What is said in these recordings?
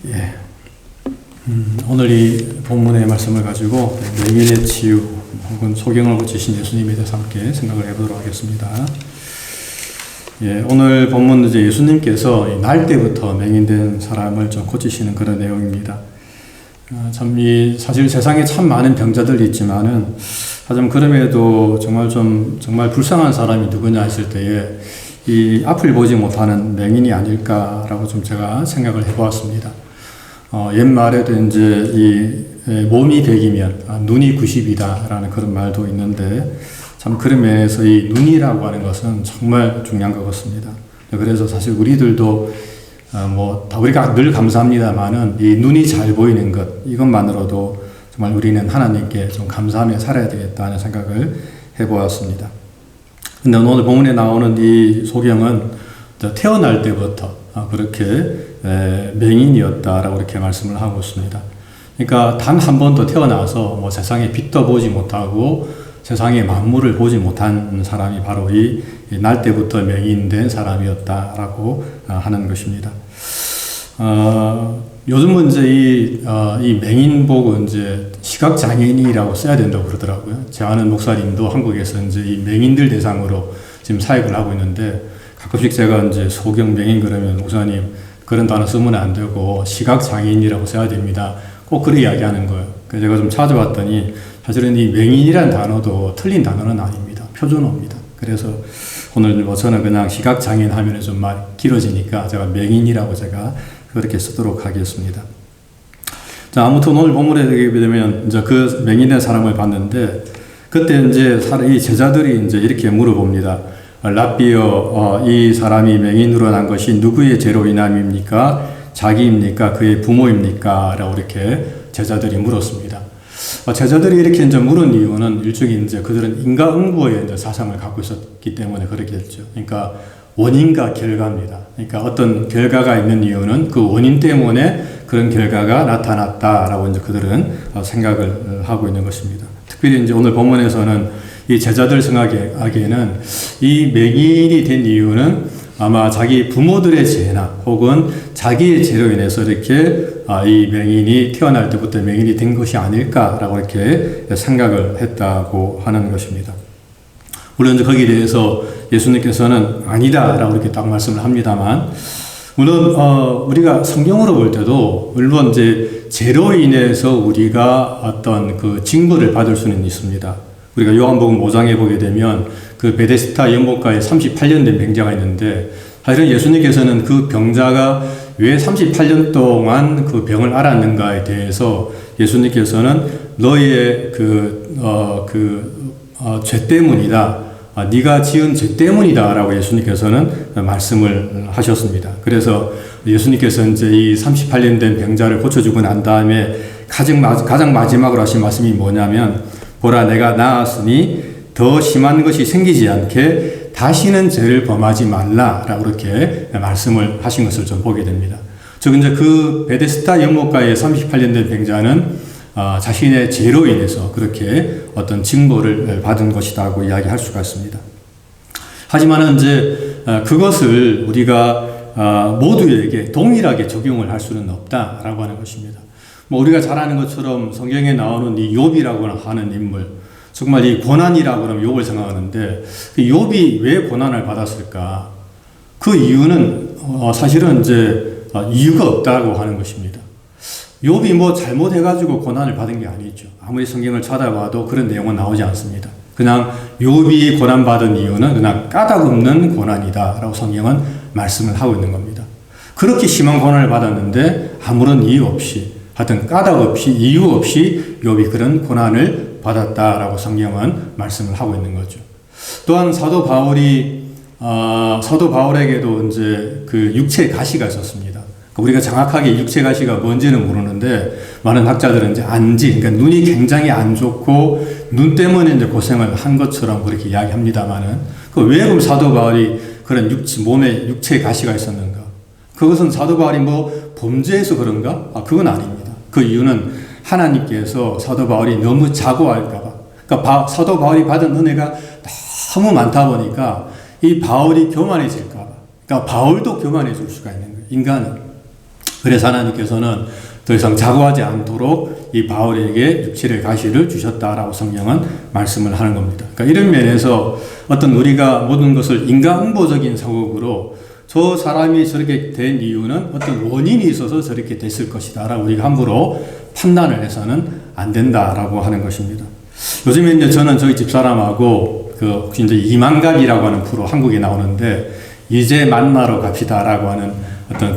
예. 오늘 이 본문의 말씀을 가지고 맹인의 치유 혹은 소경을 고치신 예수님에 대해서 함께 생각을 해보도록 하겠습니다. 예, 오늘 본문은 이제 예수님께서 날 때부터 맹인된 사람을 좀 고치시는 그런 내용입니다. 사실 세상에 참 많은 병자들이 있지만은, 하지만 그럼에도 정말 불쌍한 사람이 누구냐 했을 때에 이 앞을 보지 못하는 맹인이 아닐까라고 좀 제가 생각을 해보았습니다. 옛말에도 이제 이 몸이 100이면 눈이 90이다라는 그런 말도 있는데, 참 그런 면에서 이 눈이라고 하는 것은 정말 중요한 것 같습니다. 그래서 사실 우리들도 다 우리가 늘 감사합니다만은 이 눈이 잘 보이는 것, 이것만으로도 정말 우리는 하나님께 좀 감사하며 살아야 되겠다는 생각을 해보았습니다. 근데 오늘 본문에 나오는 이 소경은 태어날 때부터 그렇게 맹인이었다라고 이렇게 말씀을 하고 있습니다. 그러니까 단 한 번도 태어나서 세상에 빛도 보지 못하고 세상의 만물을 보지 못한 사람이 바로 이 날 때부터 맹인된 사람이었다라고 하는 것입니다. 요즘은 이제 이 맹인복은 이제 시각장애인이라고 써야 된다고 그러더라고요. 제 아는 목사님도 한국에서 이제 이 맹인들 대상으로 지금 사역을 하고 있는데, 가끔씩 제가 이제 소경 맹인 그러면 목사님 그런 단어 쓰면 안 되고 시각장애인이라고 써야 됩니다. 꼭 그렇게 이야기하는 거예요. 그래서 제가 좀 찾아봤더니 사실은 이 맹인이라는 단어도 틀린 단어는 아닙니다. 표준어입니다. 그래서 오늘 저는 그냥 시각장애인 하면 좀 말 길어지니까 제가 맹인이라고 제가 그렇게 쓰도록 하겠습니다. 자, 아무튼 오늘 본문에 되게 되면 이제 그 맹인의 사람을 봤는데, 그때 이제 이 제자들이 이제 이렇게 물어봅니다. 랍비여, 이 사람이 맹인으로 난 것이 누구의 죄로 인함입니까? 자기입니까? 그의 부모입니까? 라고 이렇게 제자들이 물었습니다. 제자들이 이렇게 이제 물은 이유는 일종의 이제 그들은 인과응보의 이제 사상을 갖고 있었기 때문에 그렇게 됐죠. 그러니까 원인과 결과입니다. 그러니까 어떤 결과가 있는 이유는 그 원인 때문에 그런 결과가 나타났다라고 이제 그들은 생각을 하고 있는 것입니다. 특별히 이제 오늘 본문에서는 이 제자들 생각하기에는 이 맹인이 된 이유는 아마 자기 부모들의 죄나 혹은 자기의 죄로 인해서 이렇게 이 맹인이 태어날 때부터 맹인이 된 것이 아닐까라고 이렇게 생각을 했다고 하는 것입니다. 물론 이제 거기에 대해서 예수님께서는 아니다라고 이렇게 딱 말씀을 합니다만, 물론 우리가 성경으로 볼 때도 물론 이제 죄로 인해서 우리가 어떤 그 징벌을 받을 수는 있습니다. 우리가 요한복음 5장에 보게 되면 그 베데스다 연못가에 38년 된 병자가 있는데, 사실은 예수님께서는 그 병자가 왜 38년 동안 그 병을 앓았는가에 대해서 예수님께서는 너의 죄 때문이다. 네가 지은 죄 때문이다. 라고 예수님께서는 말씀을 하셨습니다. 그래서 예수님께서 이제 이 38년 된 병자를 고쳐주고 난 다음에 가장 마지막으로 하신 말씀이 뭐냐면, 보라, 내가 나았으니 더 심한 것이 생기지 않게 다시는 죄를 범하지 말라라고 이렇게 말씀을 하신 것을 좀 보게 됩니다. 즉 이제 그 베데스다 연못가의 38년 된 병자는 자신의 죄로 인해서 그렇게 어떤 징벌을 받은 것이다고 이야기할 수가 있습니다. 하지만 이제 그것을 우리가 모두에게 동일하게 적용을 할 수는 없다라고 하는 것입니다. 우리가 잘 아는 것처럼 성경에 나오는 이 욥이라고 하는 인물, 정말 이 고난이라고 하면 욥을 생각하는데, 욥이 왜 고난을 받았을까? 그 이유는 사실은 이제 이유가 없다고 하는 것입니다. 욥이 잘못해가지고 고난을 받은 게 아니죠. 아무리 성경을 찾아봐도 그런 내용은 나오지 않습니다. 그냥 욥이 고난받은 이유는 그냥 까닭없는 고난이다라고 성경은 말씀을 하고 있는 겁니다. 그렇게 심한 고난을 받았는데 아무런 이유 없이, 하여튼 까닭 없이, 이유 없이 욥이 그런 고난을 받았다라고 성경은 말씀을 하고 있는 거죠. 또한 사도 바울에게도 이제 그 육체 가시가 있었습니다. 우리가 정확하게 육체 가시가 뭔지는 모르는데, 많은 학자들은 이제 안지, 그러니까 눈이 굉장히 안 좋고 눈 때문에 이제 고생을 한 것처럼 그렇게 이야기합니다만은, 왜 그럼 사도 바울이 그런 몸에 육체 가시가 있었는가? 그것은 사도 바울이 범죄해서 그런가? 그건 아닙니다. 그 이유는 하나님께서 사도 바울이 너무 자고할까봐. 그러니까 사도 바울이 받은 은혜가 너무 많다 보니까 이 바울이 교만해질까봐. 그러니까 바울도 교만해질 수가 있는 거예요. 인간은. 그래서 하나님께서는 더 이상 자고하지 않도록 이 바울에게 육체의 가시를 주셨다라고 성경은 말씀을 하는 겁니다. 그러니까 이런 면에서 어떤 우리가 모든 것을 인간응보적인 사고로 저 사람이 저렇게 된 이유는 어떤 원인이 있어서 저렇게 됐을 것이다 라고 우리가 함부로 판단을 해서는 안 된다라고 하는 것입니다. 요즘에 이제 저는 저희 집사람하고 혹시 이제 이만갑이라고 하는 프로 한국에 나오는데 이제 만나러 갑시다라고 하는 어떤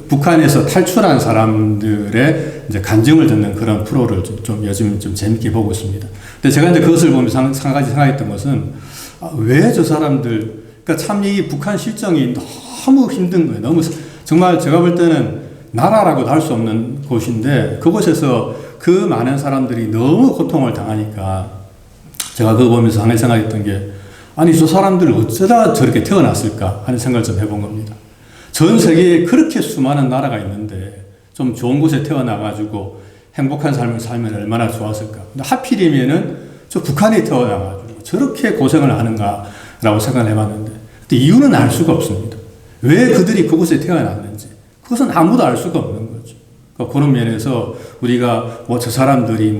북한에서 탈출한 사람들의 이제 간증을 듣는 그런 프로를 좀 요즘 좀 재밌게 보고 있습니다. 근데 제가 이제 그것을 보면서 한 가지 생각했던 것은 왜 저 사람들, 그러니까 참 이 북한 실정이 너무 힘든 거예요. 너무 정말 제가 볼 때는 나라라고도 할 수 없는 곳인데 그곳에서 그 많은 사람들이 너무 고통을 당하니까 제가 그거 보면서 한 생각했던 게 아니 저 사람들 어쩌다 저렇게 태어났을까 하는 생각을 좀 해본 겁니다. 전 세계에 그렇게 수많은 나라가 있는데 좀 좋은 곳에 태어나가지고 행복한 삶을 살면 얼마나 좋았을까. 근데 하필이면은 저 북한에 태어나가지고 저렇게 고생을 하는가라고 생각을 해봤는데 근데 이유는 알 수가 없습니다. 왜 그들이 그곳에 태어났는지 그것은 아무도 알 수가 없는 거죠. 그러니까 그런 면에서 우리가 저 사람들이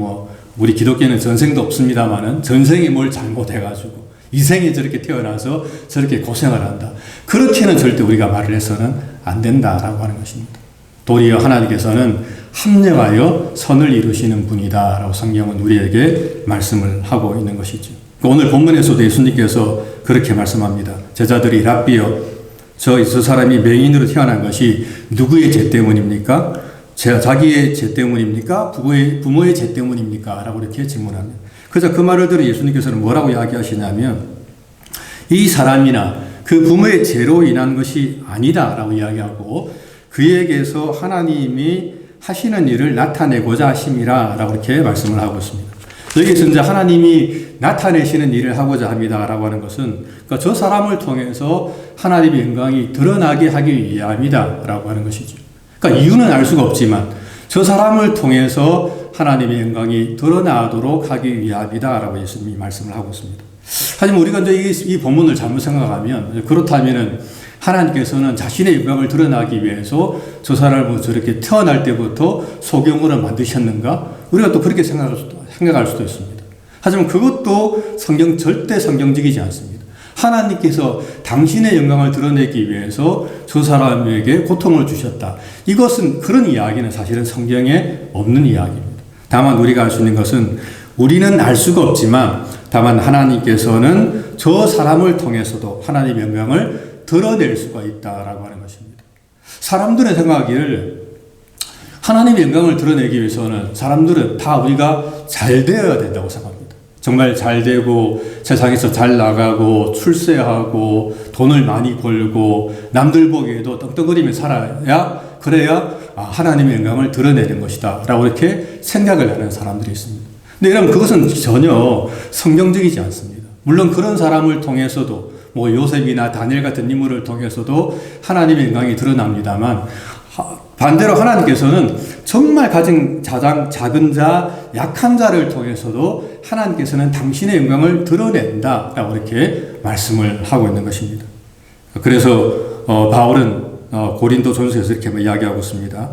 우리 기독교는 전생도 없습니다만은 전생이 뭘 잘못해가지고 이 생에 저렇게 태어나서 저렇게 고생을 한다. 그렇게는 절대 우리가 말을 해서는 안 된다라고 하는 것입니다. 도리어 하나님께서는 합력하여 선을 이루시는 분이다 라고 성경은 우리에게 말씀을 하고 있는 것이죠. 오늘 본문에서도 예수님께서 그렇게 말씀합니다. 제자들이 랍비여 저 사람이 맹인으로 태어난 것이 누구의 죄 때문입니까? 자기의 죄 때문입니까? 부모의 죄 때문입니까? 라고 이렇게 질문합니다. 그래서 그 말을 들은 예수님께서는 뭐라고 이야기하시냐면 이 사람이나 그 부모의 죄로 인한 것이 아니다 라고 이야기하고 그에게서 하나님이 하시는 일을 나타내고자 하심이라 라고 이렇게 말씀을 하고 있습니다. 여기서 이제 하나님이 나타내시는 일을 하고자 합니다 라고 하는 것은 그러니까 저 사람을 통해서 하나님의 영광이 드러나게 하기 위함이다 라고 하는 것이죠. 그러니까 이유는 알 수가 없지만 저 사람을 통해서 하나님의 영광이 드러나도록 하기 위함이다 라고 예수님이 말씀을 하고 있습니다. 하지만 우리가 이제 이 본문을 잘못 생각하면 그렇다면은 하나님께서는 자신의 영광을 드러나기 위해서 저 사람을 저렇게 태어날 때부터 소경으로 만드셨는가? 우리가 또 그렇게 생각할 수도 있습니다. 하지만 그것도 절대 성경적이지 않습니다. 하나님께서 당신의 영광을 드러내기 위해서 저 사람에게 고통을 주셨다. 이것은 그런 이야기는 사실은 성경에 없는 이야기입니다. 다만 우리가 알 수 있는 것은 우리는 알 수가 없지만 다만 하나님께서는 저 사람을 통해서도 하나님의 영광을 드러낼 수가 있다라고 하는 것입니다. 사람들은 생각하기를 하나님의 영광을 드러내기 위해서는 사람들은 다 우리가 잘 되어야 된다고 생각합니다. 정말 잘 되고 세상에서 잘 나가고 출세하고 돈을 많이 벌고 남들 보기에도 떵떵거리며 그래야 하나님의 영광을 드러내는 것이다 라고 이렇게 생각을 하는 사람들이 있습니다. 근데 여러분 그것은 전혀 성경적이지 않습니다. 물론 그런 사람을 통해서도 요셉이나 다니엘 같은 인물을 통해서도 하나님의 영광이 드러납니다만 반대로 하나님께서는 정말 가장 작은 자, 약한 자를 통해서도 하나님께서는 당신의 영광을 드러낸다 라고 이렇게 말씀을 하고 있는 것입니다. 그래서 바울은 고린도전서에서 이렇게 이야기하고 있습니다.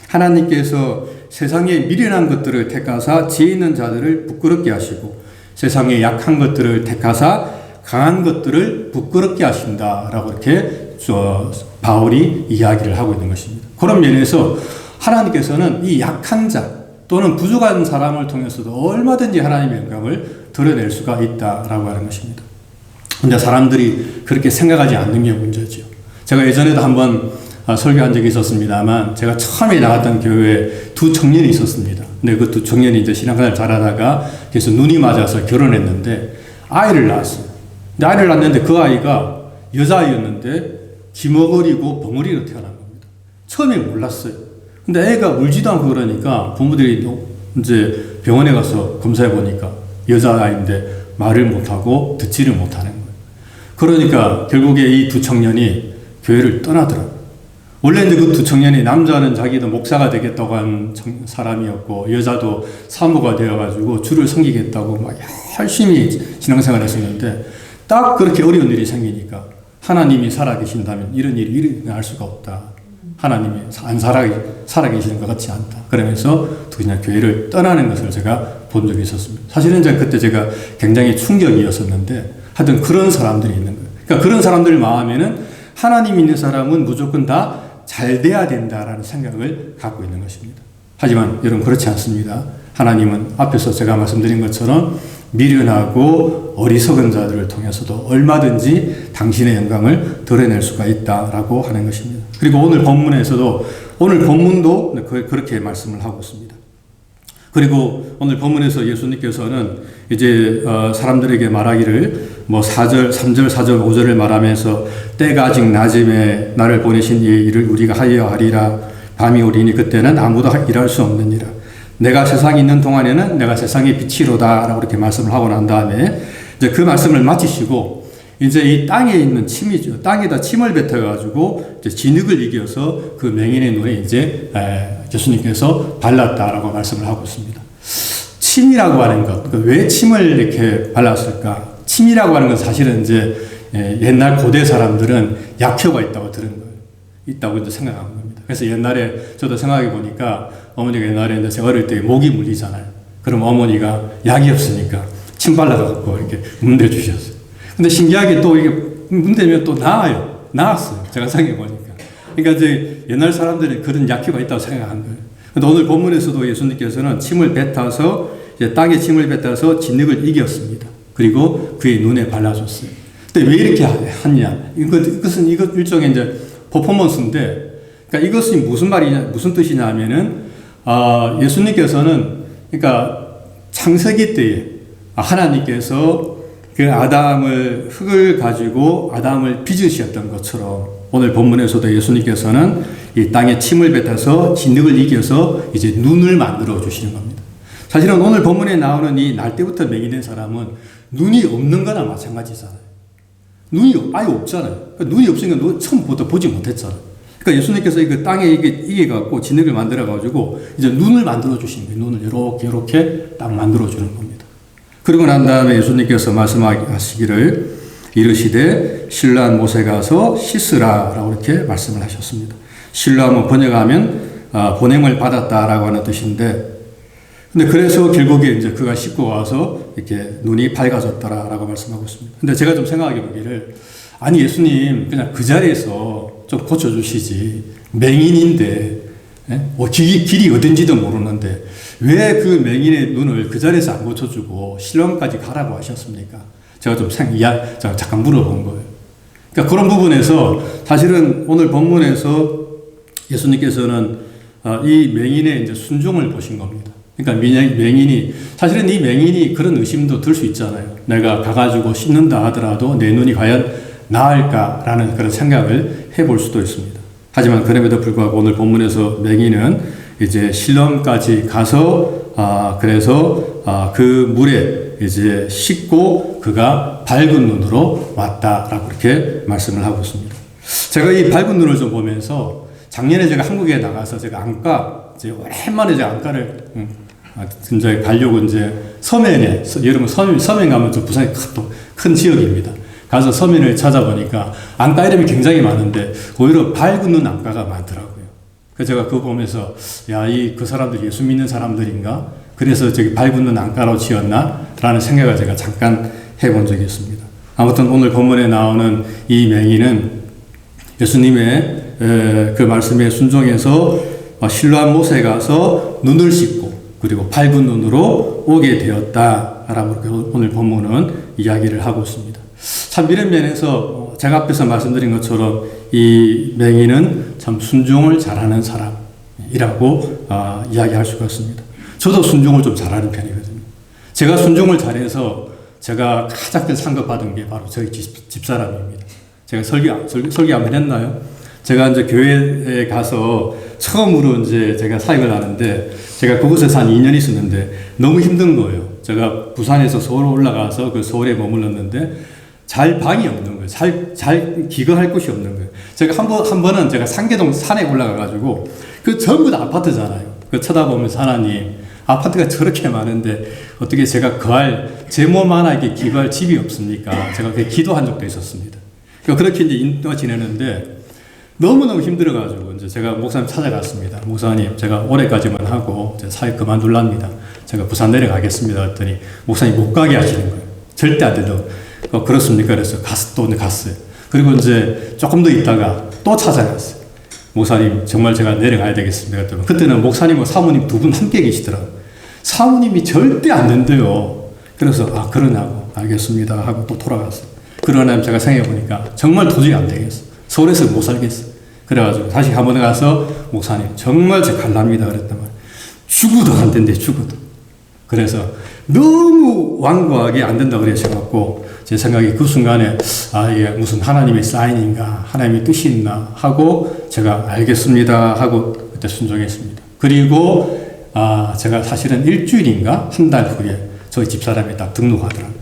하나님께서 세상의 미련한 것들을 택하사 지혜 있는 자들을 부끄럽게 하시고 세상의 약한 것들을 택하사 강한 것들을 부끄럽게 하신다라고 이렇게 바울이 이야기를 하고 있는 것입니다. 그런 면에서 하나님께서는 이 약한 자 또는 부족한 사람을 통해서도 얼마든지 하나님의 영광을 드러낼 수가 있다라고 하는 것입니다. 근데 사람들이 그렇게 생각하지 않는 게 문제죠. 제가 예전에도 한번 설교한 적이 있었습니다만 제가 처음에 나갔던 교회에 두 청년이 있었습니다. 근데 그 두 청년이 이제 신앙생활 잘하다가 그래서 눈이 맞아서 결혼했는데 아이를 낳았어요. 근데 아이를 낳았는데 그 아이가 여자아이였는데 기머거리고 벙어리로 태어난 겁니다. 처음에 몰랐어요. 근데 애가 울지도 않고 그러니까 부모들이 이제 병원에 가서 검사해 보니까 여자아이인데 말을 못하고 듣지를 못하는 거예요. 그러니까 결국에 이 두 청년이 교회를 떠나더라고요. 원래 이제 그 두 청년이 남자는 자기도 목사가 되겠다고 한 사람이었고 여자도 사모가 되어가지고 주를 섬기겠다고 막 열심히 신앙생활을 했었는데 딱 그렇게 어려운 일이 생기니까 하나님이 살아계신다면 이런 일이 일어날 수가 없다. 하나님이 안 살아계시는 것 같지 않다. 그러면서 그냥 교회를 떠나는 것을 제가 본 적이 있었습니다. 사실은 그때 제가 굉장히 충격이었었는데 하여튼 그런 사람들이 있는 거예요. 그러니까 그런 사람들 마음에는 하나님 믿는 사람은 무조건 다 잘 돼야 된다라는 생각을 갖고 있는 것입니다. 하지만 여러분 그렇지 않습니다. 하나님은 앞에서 제가 말씀드린 것처럼 미련하고 어리석은 자들을 통해서도 얼마든지 당신의 영광을 드러낼 수가 있다라고 하는 것입니다. 그리고 오늘 본문에서도 오늘 본문도 그렇게 말씀을 하고 있습니다. 그리고 오늘 본문에서 예수님께서는 이제 사람들에게 말하기를 4절, 3절, 4절, 5절을 말하면서 때가 아직 낮음에 나를 보내신 이 일을 우리가 하여야 하리라. 밤이 오리니 그때는 아무도 일할 수 없느니라. 내가 세상에 있는 동안에는 내가 세상의 빛이로다 라고 이렇게 말씀을 하고 난 다음에 이제 그 말씀을 마치시고 이제 이 땅에 있는 침이죠. 땅에다 침을 뱉어가지고 이제 진흙을 이겨서 그 맹인의 눈에 이제 예수님께서 발랐다라고 말씀을 하고 있습니다. 침이라고 하는 것, 왜 침을 이렇게 발랐을까? 침이라고 하는 건 사실은 이제 옛날 고대 사람들은 약효가 있다고 들은 거예요. 있다고 이제 생각하는 겁니다. 그래서 옛날에 저도 생각해 보니까 어머니가 옛날에 이제 제가 어릴 때 목이 물리잖아요. 그럼 어머니가 약이 없으니까 침 발라갖고 이렇게 문대 주셨어요. 근데 신기하게 또 이게 문대면 또 나아요. 나았어요. 제가 생각해 보니까. 그러니까 이제 옛날 사람들이 그런 약효가 있다고 생각한 거예요. 근데 오늘 본문에서도 예수님께서는 침을 뱉어서 이제 땅에 침을 뱉어서 진흙을 이겼습니다. 그리고 그의 눈에 발라줬어요. 근데 왜 이렇게 하냐? 이것은 일종의 이제 퍼포먼스인데, 그러니까 이것이 무슨 말이냐, 무슨 뜻이냐 하면은, 예수님께서는, 그러니까 창세기 때에 하나님께서 그 흙을 가지고 아담을 빚으셨던 것처럼 오늘 본문에서도 예수님께서는 이 땅에 침을 뱉어서 진흙을 이겨서 이제 눈을 만들어 주시는 겁니다. 사실은 오늘 본문에 나오는 이 날 때부터 맹인된 사람은 눈이 없는 거나 마찬가지잖아요. 눈이 아예 없잖아요. 눈이 없으니까 처음부터 보지 못했잖아요. 그러니까 예수님께서 그 땅에 이겨갖고 진흙을 만들어가지고 이제 눈을 만들어 주시는 거예요. 눈을 이렇게 딱 만들어 주는 겁니다. 그러고 난 다음에 예수님께서 말씀하시기를 이르시되 실로암 못에 가서 씻으라라고 이렇게 말씀을 하셨습니다. 실로암은 번역하면 보냄을 받았다라고 하는 뜻인데, 근데 그래서 결국에 이제 그가 씻고 와서 이렇게 눈이 밝아졌다라고 말씀하고 있습니다. 근데 제가 좀 생각해 보기를, 아니 예수님 그냥 그 자리에서 좀 고쳐주시지, 맹인인데 길이 어딘지도 모르는데 왜 그 맹인의 눈을 그 자리에서 안 고쳐주고 실로암까지 가라고 하셨습니까? 제가 좀 잠깐 물어본 거예요. 그러니까 그런 부분에서 사실은 오늘 본문에서 예수님께서는 이 맹인의 이제 순종을 보신 겁니다. 그러니까 사실은 이 맹인이 그런 의심도 들 수 있잖아요. 내가 가가지고 씻는다 하더라도 내 눈이 과연 나을까라는 그런 생각을 해볼 수도 있습니다. 하지만 그럼에도 불구하고 오늘 본문에서 맹인은 이제 실로암까지 가서 그래서 그 물에 이제 씻고 그가 밝은 눈으로 왔다라고 이렇게 말씀을 하고 있습니다. 제가 이 밝은 눈을 좀 보면서 작년에 제가 한국에 나가서 제가 안과 이제 오랜만에 제가 안과를 이제 가려고 이제 서면에 여러분 서면 가면 좀 부산이 큰 지역입니다. 가서 서면을 찾아보니까 안과 이름이 굉장히 많은데 오히려 밝은 눈 안과가 많더라고요. 그래서 제가 그거 보면서 그 사람들이 예수 믿는 사람들인가? 그래서 저기 밝은 눈 안과로 지었나? 라는 생각을 제가 잠깐 해본 적이 있습니다. 아무튼 오늘 본문에 나오는 이 맹인은 예수님의 그 말씀에 순종해서 실로암 못에 가서 눈을 씻고 그리고 밝은 눈으로 오게 되었다라고 오늘 본문은 이야기를 하고 있습니다. 참 이런 면에서 제가 앞에서 말씀드린 것처럼 이 맹인은 참 순종을 잘하는 사람이라고 이야기할 수가 있습니다. 저도 순종을 좀 잘하는 편이거든요. 제가 순종을 잘해서 제가 가장 큰 상급 받은 게 바로 저희 집사람입니다. 제가 설교 한번 했나요? 제가 이제 교회에 가서 처음으로 이제 제가 사역을 하는데 제가 그곳에서 한 2년 있었는데 너무 힘든 거예요. 제가 부산에서 서울 올라가서 그 서울에 머물렀는데 잘 방이 없는 거예요. 잘 기거할 곳이 없는 거예요. 제가 한 번은 제가 상계동 산에 올라가가지고 그 전부 다 아파트잖아요. 그 쳐다보면서 하나님, 아파트가 저렇게 많은데 어떻게 제가 제 몸 하나에게 기거할 집이 없습니까? 제가 그렇게 기도한 적도 있었습니다. 그렇게 이제 인도가 지내는데 너무너무 힘들어가지고 이제 제가 목사님 찾아갔습니다. 목사님, 제가 올해까지만 하고 이제 사회 그만둘랍니다. 제가 부산 내려가겠습니다. 했더니 목사님 못 가게 하시는 거예요. 절대 안 된다고. 그렇습니까? 그래서 또 갔어요. 그리고 이제 조금 더 있다가 또 찾아갔어요. 목사님, 정말 제가 내려가야 되겠습니다. 그랬더니 그때는 목사님과 사모님 두 분 함께 계시더라고요. 사모님이 절대 안 된대요. 그래서 그러냐고 알겠습니다 하고 또 돌아갔어요. 그러나 제가 생각해보니까 정말 도저히 안 되겠어. 서울에서 못 살겠어. 그래가지고 다시 한 번 가서 목사님 정말 제가 갈랍니다 그랬단 말이에요. 죽어도 안 된대, 죽어도. 그래서 너무 완고하게 안 된다고 그러셔갖고 제 생각에 그 순간에 이게 무슨 하나님의 사인인가, 하나님의 뜻이 있나 하고 제가 알겠습니다 하고 그때 순종했습니다. 그리고 제가 사실은 일주일인가 한 달 후에 저희 집사람이 딱 등록하더라고요.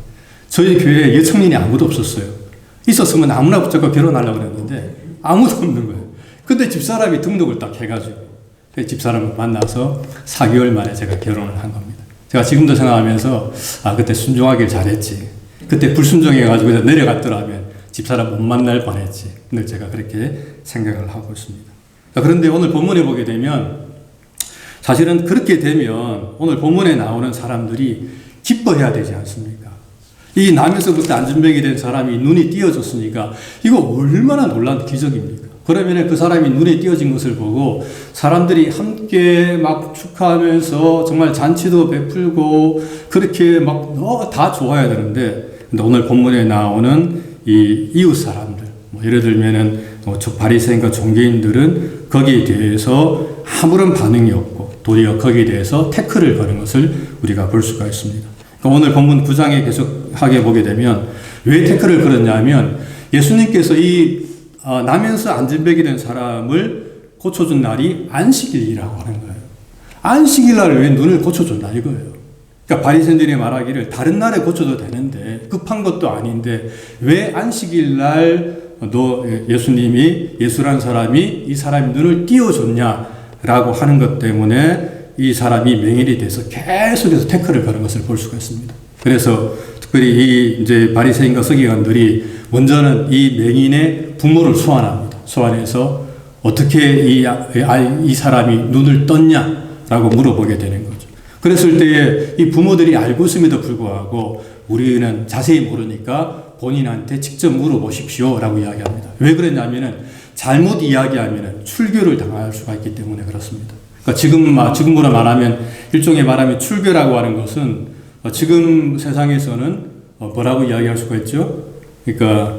저희 교회에 여청년이 아무도 없었어요. 있었으면 아무나 붙잡고 결혼하려고 그랬는데 아무도 없는 거예요. 근데 집사람이 등록을 딱 해가지고 집사람을 만나서 4개월 만에 제가 결혼을 한 겁니다. 제가 지금도 생각하면서 그때 순종하길 잘했지. 그때 불순종해가지고 내려갔더라면 집사람 못 만날 뻔했지. 늘 제가 그렇게 생각을 하고 있습니다. 그런데 오늘 본문에 보게 되면 사실은 그렇게 되면 오늘 본문에 나오는 사람들이 기뻐해야 되지 않습니까? 이 남에서부터 안전병이 된 사람이 눈이 띄어졌으니까 이거 얼마나 놀라운 기적입니까? 그러면 그 사람이 눈에 띄어진 것을 보고 사람들이 함께 막 축하하면서 정말 잔치도 베풀고 그렇게 막 다 좋아야 되는데 근데 오늘 본문에 나오는 이 이웃 사람들 예를 들면은 바리새인과 종교인들은 거기에 대해서 아무런 반응이 없고 도리어 거기에 대해서 태클을 거는 것을 우리가 볼 수가 있습니다. 오늘 본문 9장에 계속하게 보게 되면 왜 태클을 걸었냐면 예수님께서 이 나면서 안전병이 된 사람을 고쳐준 날이 안식일이라고 하는 거예요. 안식일 날 왜 눈을 고쳐준다 이거예요. 그러니까 바리새인들이 말하기를 다른 날에 고쳐도 되는데 급한 것도 아닌데 왜 안식일 날 너 예수님이 예수란 사람이 이 사람의 눈을 띄워줬냐라고 하는 것 때문에 이 사람이 맹인이 돼서 계속해서 태클을 거는 것을 볼 수가 있습니다. 그래서 특별히 이제 바리새인과 서기관들이 먼저는 이 맹인의 부모를 소환합니다. 소환해서 어떻게 이 사람이 눈을 떴냐라고 물어보게 되는 거죠. 그랬을 때에 이 부모들이 알고 있음에도 불구하고 우리는 자세히 모르니까 본인한테 직접 물어보십시오라고 이야기합니다. 왜 그랬냐면은 잘못 이야기하면은 출교를 당할 수가 있기 때문에 그렇습니다. 그러니까 지금으로 말하면 일종의 말하면 출교라고 하는 것은 지금 세상에서는 뭐라고 이야기할 수가 있죠? 그러니까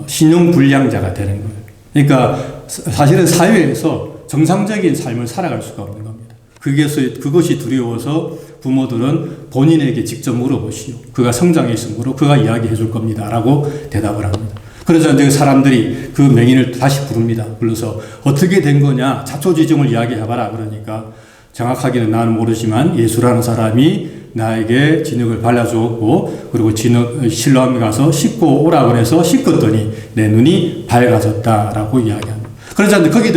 신용불량자가 되는 거예요. 그러니까 사실은 사회에서 정상적인 삶을 살아갈 수가 없는 겁니다. 그것이 두려워서 부모들은 본인에게 직접 물어보시오. 그가 성장해 있으므로 그가 이야기해 줄 겁니다. 라고 대답을 합니다. 그래서 이제 사람들이 그 맹인을 다시 부릅니다. 불러서 어떻게 된 거냐 자초지종을 이야기해봐라. 그러니까 정확하게는 나는 모르지만 예수라는 사람이 나에게 진흙을 발라주었고 그리고 실로암에 가서 씻고 오라 그래서 씻었더니 내 눈이 밝아졌다라고 이야기합니다. 그러자 거기에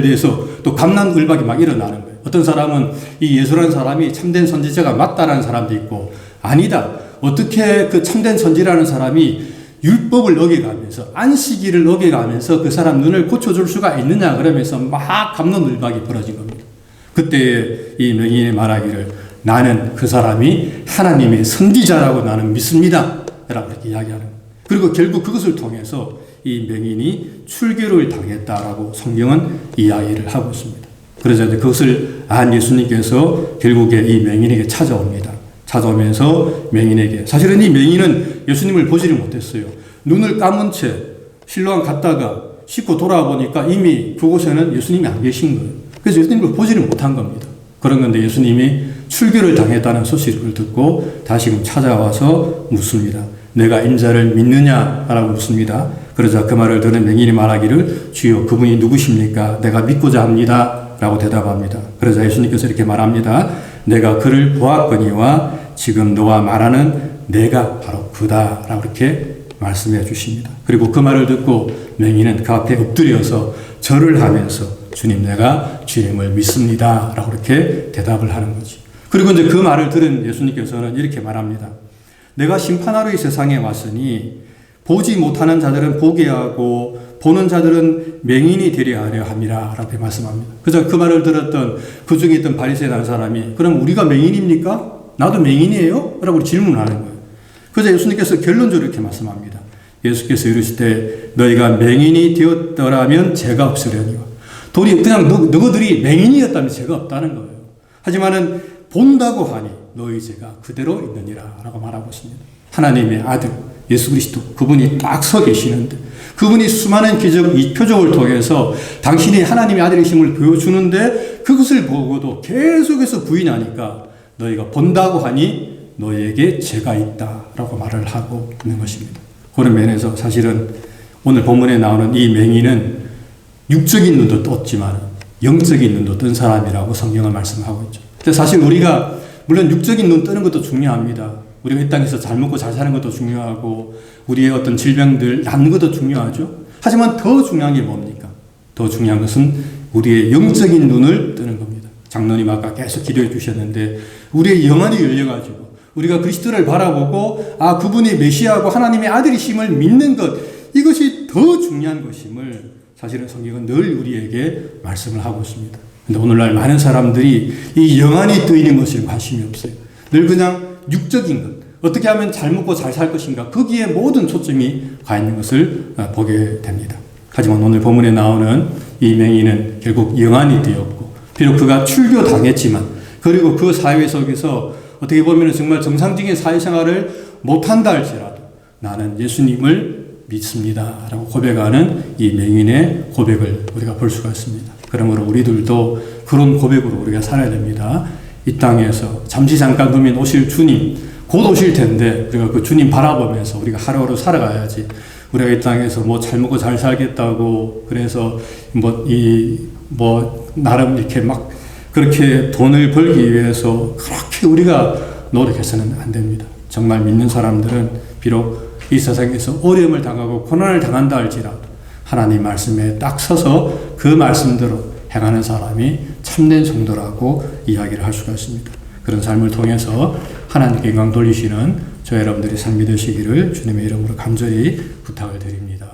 대해서 또 갑난을박이 막 일어나는 거예요. 어떤 사람은 이 예수라는 사람이 참된 선지자가 맞다라는 사람도 있고 아니다. 어떻게 그 참된 선지라는 사람이 율법을 어겨가면서 안식일을 어겨가면서 그 사람 눈을 고쳐줄 수가 있느냐 그러면서 막 갑론을박이 벌어진 겁니다. 그때 이 맹인이 말하기를 나는 그 사람이 하나님의 선지자라고 나는 믿습니다. 라고 이렇게 이야기하는 거예요. 그리고 결국 그것을 통해서 이 맹인이 출교를 당했다라고 성경은 이야기를 하고 있습니다. 그래서 그것을 안 예수님께서 결국에 이 맹인에게 찾아옵니다. 찾아오면서 맹인에게 사실은 이 맹인은 예수님을 보지를 못했어요. 눈을 감은 채 실로암 갔다가 씻고 돌아보니까 이미 그곳에는 예수님이 안 계신 거예요. 그래서 예수님을 보지를 못한 겁니다. 그런 건데 예수님이 출교를 당했다는 소식을 듣고 다시금 찾아와서 묻습니다. 내가 인자를 믿느냐라고 묻습니다. 그러자 그 말을 들은 맹인이 말하기를 주여 그분이 누구십니까? 내가 믿고자 합니다. 라고 대답합니다. 그러자 예수님께서 이렇게 말합니다. 내가 그를 보았거니와 지금 너와 말하는 내가 바로 그다. 라고 이렇게 말씀해 주십니다. 그리고 그 말을 듣고 맹인은 그 앞에 엎드려서 절을 하면서 주님 내가 주님을 믿습니다. 라고 이렇게 대답을 하는 거지. 그리고 이제 그 말을 들은 예수님께서는 이렇게 말합니다. 내가 심판하러 이 세상에 왔으니 보지 못하는 자들은 보게 하고 보는 자들은 맹인이 되려 하려 함이라 라고 말씀합니다. 그래서 그 말을 들었던 그 중에 있던 바리새인 한 사람이 그럼 우리가 맹인입니까? 나도 맹인이에요? 라고 질문하는 거예요. 그래서 예수님께서 결론적으로 이렇게 말씀합니다. 예수께서 이르시되 너희가 맹인이 되었더라면 죄가 없으려니와. 그냥 너희들이 맹인이었다면 죄가 없다는 거예요. 하지만은 본다고 하니 너희 죄가 그대로 있느니라 라고 말하고 있습니다. 하나님의 아들 예수 그리스도 그분이 딱 서 계시는데 그분이 수많은 기적, 이 표적을 통해서 당신이 하나님의 아들이심을 보여주는데 그것을 보고도 계속해서 부인하니까 너희가 본다고 하니 너희에게 죄가 있다라고 말을 하고 있는 것입니다. 그런 면에서 사실은 오늘 본문에 나오는 이 맹인은 육적인 눈도 떴지만 영적인 눈도 뜬 사람이라고 성경은 말씀하고 있죠. 근데 사실 우리가 물론 육적인 눈 뜨는 것도 중요합니다. 우리가 이 땅에서 잘 먹고 잘 사는 것도 중요하고 우리의 어떤 질병들 낫는 것도 중요하죠. 하지만 더 중요한 게 뭡니까? 더 중요한 것은 우리의 영적인 눈을 뜨는 겁니다. 장로님 아까 계속 기도해 주셨는데 우리의 영안이 열려가지고 우리가 그리스도를 바라보고 아 그분이 메시아고 하나님의 아들이심을 믿는 것 이것이 더 중요한 것임을 사실은 성경은 늘 우리에게 말씀을 하고 있습니다. 그런데 오늘날 많은 사람들이 이 영안이 뜨이는 것에 관심이 없어요. 늘 그냥 육적인 것, 어떻게 하면 잘 먹고 잘 살 것인가 거기에 모든 초점이 가 있는 것을 보게 됩니다. 하지만 오늘 본문에 나오는 이 맹인은 결국 영안이 되었고 비록 그가 출교당했지만 그리고 그 사회 속에서 어떻게 보면 정말 정상적인 사회생활을 못한다 할지라도 나는 예수님을 믿습니다 라고 고백하는 이 맹인의 고백을 우리가 볼 수가 있습니다. 그러므로 우리들도 그런 고백으로 우리가 살아야 됩니다. 이 땅에서 잠시 잠깐 두면 오실 주님 곧 오실 텐데 우리가 그 주님 바라보면서 우리가 하루하루 살아가야지 우리가 이 땅에서 뭐 잘 먹고 잘 살겠다고 그래서 나름 이렇게 막 그렇게 돈을 벌기 위해서 그렇게 우리가 노력해서는 안 됩니다. 정말 믿는 사람들은 비록 이 세상에서 어려움을 당하고 고난을 당한다 할지라도 하나님 말씀에 딱 서서 그 말씀대로 행하는 사람이 참된 성도라고 이야기를 할 수가 있습니다. 그런 삶을 통해서 하나님께 영광 돌리시는 저 여러분들이 삶이 되시기를 주님의 이름으로 간절히 부탁을 드립니다.